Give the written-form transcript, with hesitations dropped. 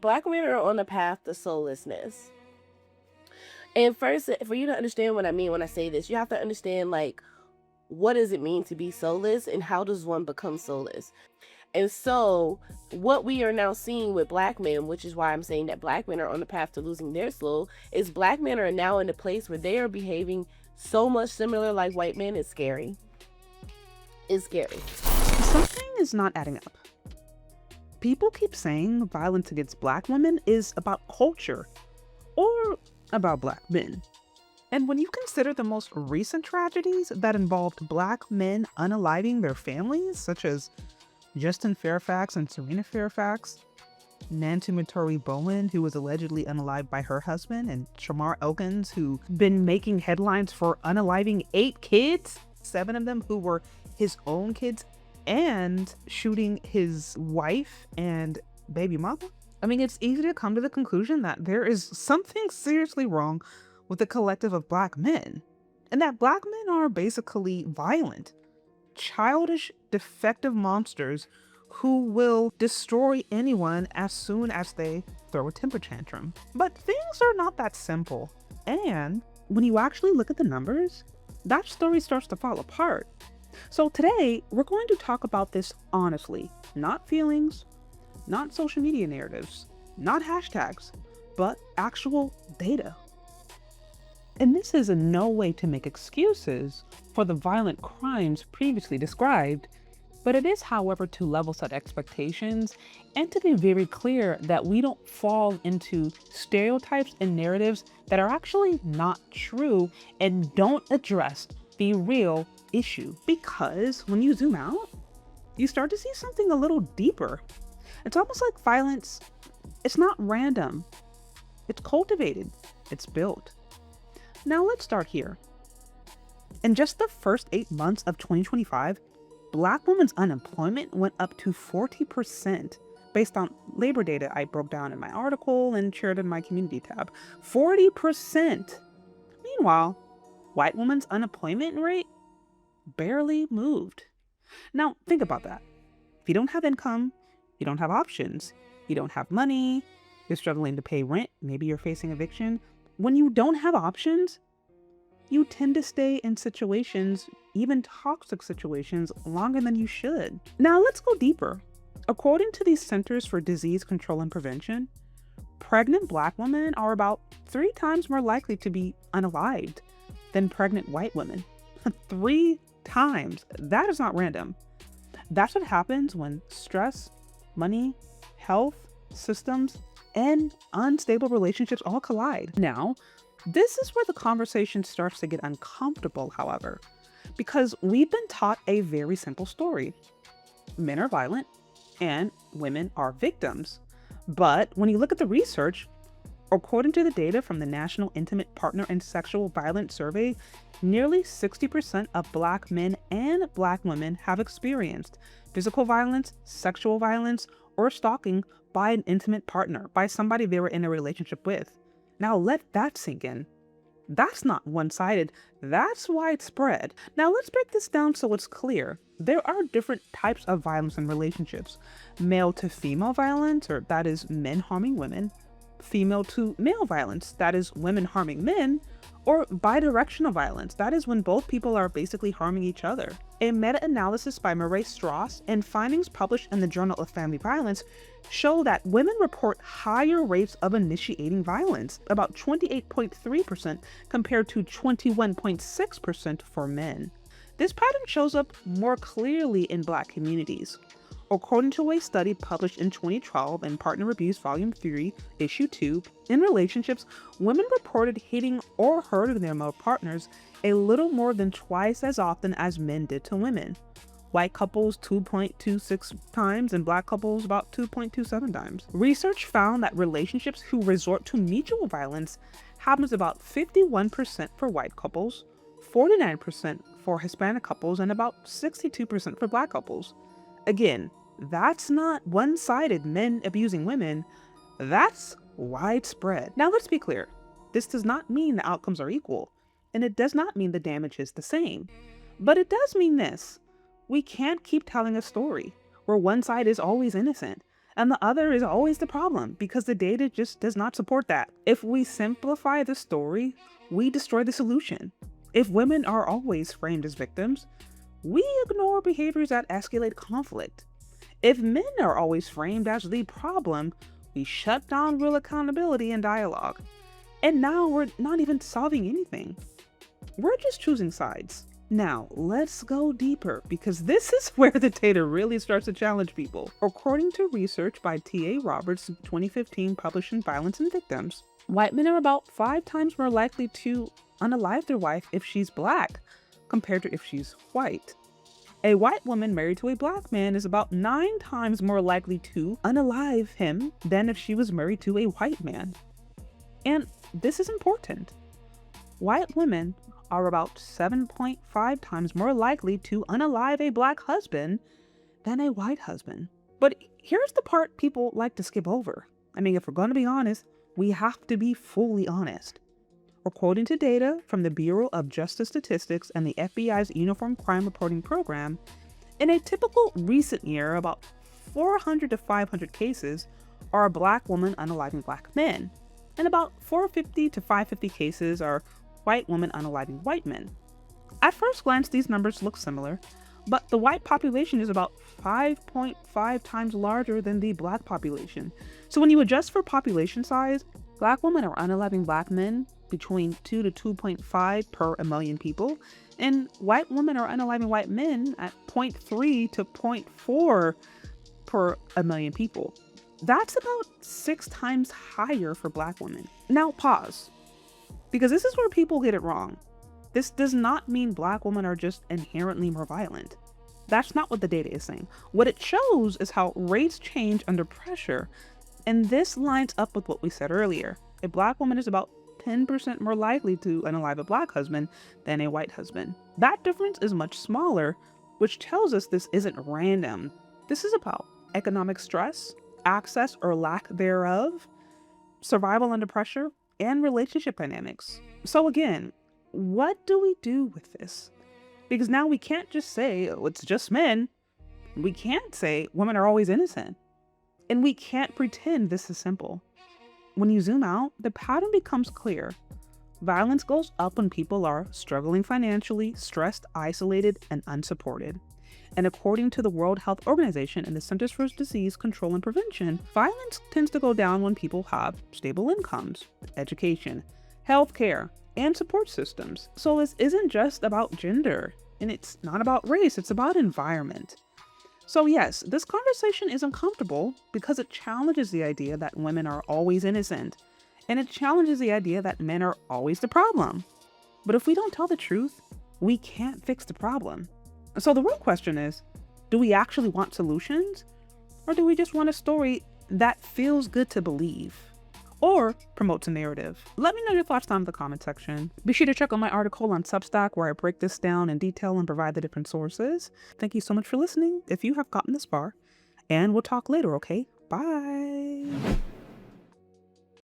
Black women are on the path to soullessness. And first, for you to understand what I mean when I say this, you have to understand, like, what does it mean to be soulless and how does one become soulless? And so, what we are now seeing with black men, which is why I'm saying that black men are on the path to losing their soul, is black men are now in a place where they are behaving so much similar like white men. It's scary. It's scary. Something is not adding up. People keep saying violence against black women is about culture or about black men. And when you consider the most recent tragedies that involved black men unaliving their families, such as Justin Fairfax and Serena Fairfax, Nancy Matori Bowen, who was allegedly unalived by her husband, and Shamar Elkins, who's been making headlines for unaliving 8 kids, 7 of them who were his own kids, and shooting his wife and baby mother. I mean, it's easy to come to the conclusion that there is something seriously wrong with the collective of black men, and that black men are basically violent, childish, defective monsters who will destroy anyone as soon as they throw a temper tantrum. But things are not that simple. And when you actually look at the numbers, that story starts to fall apart. So today, we're going to talk about this honestly, not feelings, not social media narratives, not hashtags, but actual data. And this is in no way to make excuses for the violent crimes previously described, but it is, however, to level set expectations and to be very clear that we don't fall into stereotypes and narratives that are actually not true and don't address the real issue. Because when you zoom out, you start to see something a little deeper. It's almost like violence, it's not random. It's cultivated. It's built. Now let's start here. In just the first 8 months of 2025, Black women's unemployment went up to 40% based on labor data I broke down in my article and shared in my community tab. 40%. Meanwhile, white women's unemployment rate barely moved. Now, think about that. If you don't have income, you don't have options, you don't have money, you're struggling to pay rent, maybe you're facing eviction. When you don't have options, you tend to stay in situations, even toxic situations, longer than you should. Now let's go deeper. According to the Centers for Disease Control and Prevention, pregnant Black women are about 3 times more likely to be unalived than pregnant white women. 3 times. That is not random. That's what happens when stress, money, health, systems, and unstable relationships all collide. Now, this is where the conversation starts to get uncomfortable, however, because we've been taught a very simple story. Men are violent and women are victims. But when you look at the research, according to the data from the National Intimate Partner and Sexual Violence Survey, nearly 60% of Black men and Black women have experienced physical violence, sexual violence, or stalking by an intimate partner, by somebody they were in a relationship with. Now let that sink in. That's not one-sided, that's widespread. Now let's break this down so it's clear. There are different types of violence in relationships. Male to female violence, or that is men harming women. Female to male violence, that is women harming men. Or bidirectional violence, that is when both people are basically harming each other. A meta-analysis by Murray Strauss and findings published in the Journal of Family Violence show that women report higher rates of initiating violence, about 28.3% compared to 21.6% for men. This pattern shows up more clearly in Black communities. According to a study published in 2012 in Partner Abuse Volume 3, Issue 2, in relationships, women reported hitting or hurting their male partners a little more than twice as often as men did to women. White couples 2.26 times and Black couples about 2.27 times. Research found that relationships who resort to mutual violence happens about 51% for white couples, 49% for Hispanic couples, and about 62% for Black couples. Again, that's not one-sided men abusing women, that's widespread. Now let's be clear, this does not mean the outcomes are equal, and it does not mean the damage is the same. But it does mean this: we can't keep telling a story where one side is always innocent. and the other is always the problem because the data just does not support that. If we simplify the story, we destroy the solution. If women are always framed as victims, we ignore behaviors that escalate conflict. If men are always framed as the problem, we shut down real accountability and dialogue. And now we're not even solving anything. We're just choosing sides. Now, let's go deeper because this is where the data really starts to challenge people. According to research by T.A. Roberts in 2015 published in Violence and Victims, white men are about 5 times more likely to unalive their wife if she's black compared to if she's white. A white woman married to a black man is about 9 times more likely to unalive him than if she was married to a white man. And this is important. White women are about 7.5 times more likely to unalive a black husband than a white husband. But here's the part people like to skip over. I mean, if we're going to be honest, we have to be fully honest. According to data from the Bureau of Justice Statistics and the FBI's Uniform Crime Reporting Program, in a typical recent year, about 400 to 500 cases are a black woman unaliving black men, and about 450 to 550 cases are white women unaliving white men. At first glance, these numbers look similar, but the white population is about 5.5 times larger than the black population. So when you adjust for population size, black women are unaliving black men between 2 to 2.5 per a million people, and white women are unaliving white men at 0.3 to 0.4 per a million people. That's about 6 times higher for black women. Now pause, because this is where people get it wrong. This does not mean black women are just inherently more violent. That's not what the data is saying. What it shows is how rates change under pressure, and this lines up with what we said earlier. A black woman is about 10% more likely to unalive a black husband than a white husband. That difference is much smaller, which tells us this isn't random. This is about economic stress, access or lack thereof, survival under pressure, and relationship dynamics. So again, what do we do with this? Because now we can't just say, oh, it's just men. We can't say women are always innocent. And we can't pretend this is simple. When you zoom out, the pattern becomes clear. Violence goes up when people are struggling financially, stressed, isolated, and unsupported. And according to the World Health Organization and the Centers for Disease Control and Prevention, violence tends to go down when people have stable incomes, education, healthcare, and support systems. So this isn't just about gender, and it's not about race, it's about environment. So yes, this conversation is uncomfortable because it challenges the idea that women are always innocent, and it challenges the idea that men are always the problem. But if we don't tell the truth, we can't fix the problem. So the real question is, do we actually want solutions? Or do we just want a story that feels good to believe? Or promotes a narrative? Let me know your thoughts down in the comment section. Be sure to check out my article on Substack where I break this down in detail and provide the different sources. Thank you so much for listening if you have gotten this far. And we'll talk later, okay? Bye!